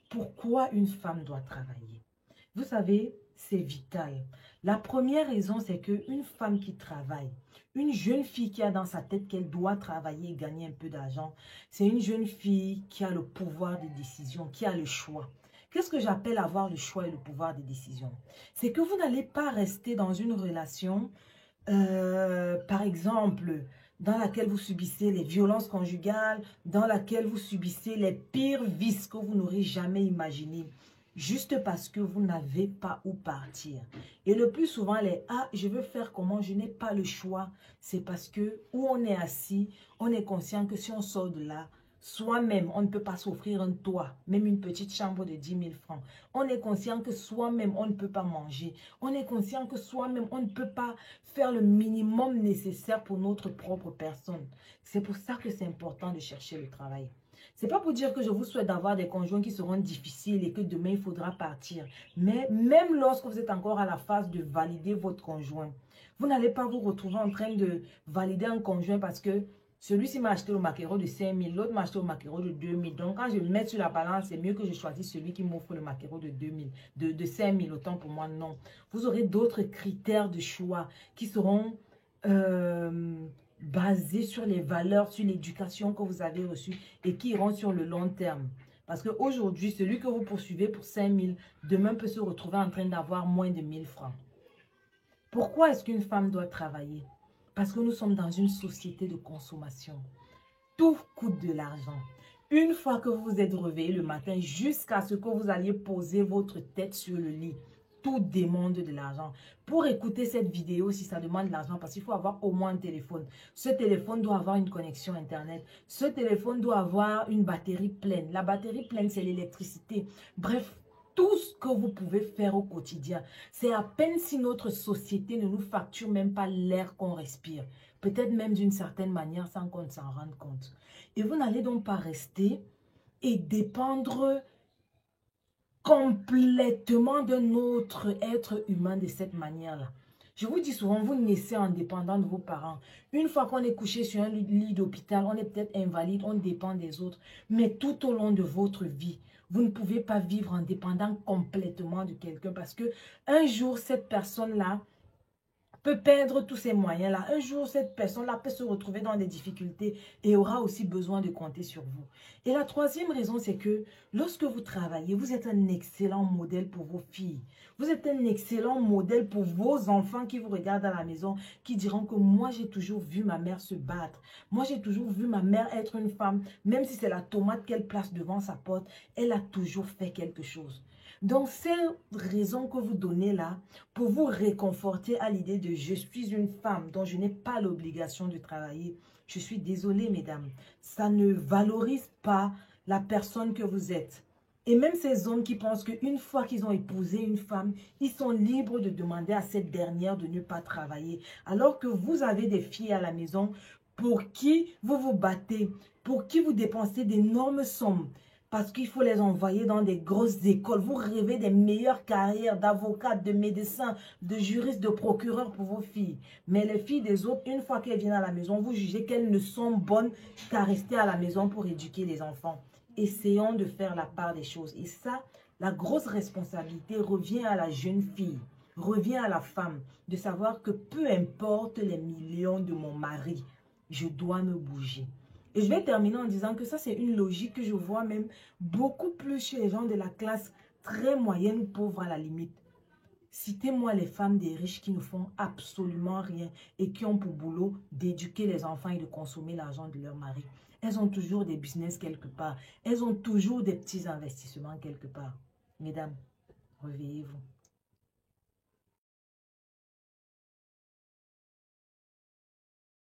Pourquoi une femme doit travailler? Vous savez, c'est vital. La première raison, c'est qu'une femme qui travaille, une jeune fille qui a dans sa tête qu'elle doit travailler et gagner un peu d'argent, c'est une jeune fille qui a le pouvoir de décision, qui a le choix. Qu'est-ce que j'appelle avoir le choix et le pouvoir de décision? C'est que vous n'allez pas rester dans une relation, par exemple, dans laquelle vous subissez les violences conjugales, dans laquelle vous subissez les pires vices que vous n'aurez jamais imaginés, juste parce que vous n'avez pas où partir. Et le plus souvent, les « ah, je veux faire comment, je n'ai pas le choix », c'est parce que où on est assis, on est conscient que si on sort de là, soi-même, on ne peut pas s'offrir un toit, même une petite chambre de 10 000 francs. On est conscient que soi-même, on ne peut pas manger. On est conscient que soi-même, on ne peut pas faire le minimum nécessaire pour notre propre personne. C'est pour ça que c'est important de chercher le travail. C'est pas pour dire que je vous souhaite d'avoir des conjoints qui seront difficiles et que demain il faudra partir. Mais même lorsque vous êtes encore à la phase de valider votre conjoint, vous n'allez pas vous retrouver en train de valider un conjoint parce que celui-ci m'a acheté le maquereau de 5 000, l'autre m'a acheté le maquereau de 2 000. Donc, quand je mets sur la balance, c'est mieux que je choisisse celui qui m'offre le maquereau de 2 000, de 5 000. Autant pour moi, non. Vous aurez d'autres critères de choix qui seront basés sur les valeurs, sur l'éducation que vous avez reçue et qui iront sur le long terme. Parce qu'aujourd'hui, celui que vous poursuivez pour 5 000, demain peut se retrouver en train d'avoir moins de 1 000 francs. Pourquoi est-ce qu'une femme doit travailler? Parce que nous sommes dans une société de consommation. Tout coûte de l'argent. Une fois que vous vous êtes réveillé le matin, jusqu'à ce que vous alliez poser votre tête sur le lit, tout demande de l'argent. Pour écouter cette vidéo, si ça demande de l'argent, parce qu'il faut avoir au moins un téléphone. Ce téléphone doit avoir une connexion Internet. Ce téléphone doit avoir une batterie pleine. La batterie pleine, c'est l'électricité. Bref, tout ce que vous pouvez faire au quotidien. C'est à peine si notre société ne nous facture même pas l'air qu'on respire. Peut-être même d'une certaine manière sans qu'on s'en rende compte. Et vous n'allez donc pas rester et dépendre complètement d'un autre être humain de cette manière-là. Je vous dis souvent, vous naissez en dépendant de vos parents. Une fois qu'on est couché sur un lit d'hôpital, on est peut-être invalide, on dépend des autres. Mais tout au long de votre vie, vous ne pouvez pas vivre en dépendant complètement de quelqu'un parce que un jour, cette personne-là peut perdre tous ses moyens-là. Un jour, cette personne-là peut se retrouver dans des difficultés et aura aussi besoin de compter sur vous. Et la troisième raison, c'est que lorsque vous travaillez, vous êtes un excellent modèle pour vos filles. Vous êtes un excellent modèle pour vos enfants qui vous regardent à la maison, qui diront que moi, j'ai toujours vu ma mère se battre. Moi, j'ai toujours vu ma mère être une femme, même si c'est la tomate qu'elle place devant sa porte, elle a toujours fait quelque chose. Donc, ces raisons que vous donnez là, pour vous réconforter à l'idée de « je suis une femme dont je n'ai pas l'obligation de travailler », je suis désolée, mesdames, ça ne valorise pas la personne que vous êtes. Et même ces hommes qui pensent qu'une fois qu'ils ont épousé une femme, ils sont libres de demander à cette dernière de ne pas travailler. Alors que vous avez des filles à la maison pour qui vous vous battez, pour qui vous dépensez d'énormes sommes. Parce qu'il faut les envoyer dans des grosses écoles. Vous rêvez des meilleures carrières d'avocats, de médecins, de juristes, de procureurs pour vos filles. Mais les filles des autres, une fois qu'elles viennent à la maison, vous jugez qu'elles ne sont bonnes qu'à rester à la maison pour éduquer les enfants. Essayons de faire la part des choses. Et ça, la grosse responsabilité revient à la jeune fille, revient à la femme, de savoir que peu importe les millions de mon mari, je dois me bouger. Et je vais terminer en disant que ça, c'est une logique que je vois même beaucoup plus chez les gens de la classe très moyenne ou pauvre à la limite. Citez-moi les femmes des riches qui ne font absolument rien et qui ont pour boulot d'éduquer les enfants et de consommer l'argent de leur mari. Elles ont toujours des business quelque part. Elles ont toujours des petits investissements quelque part. Mesdames, réveillez-vous.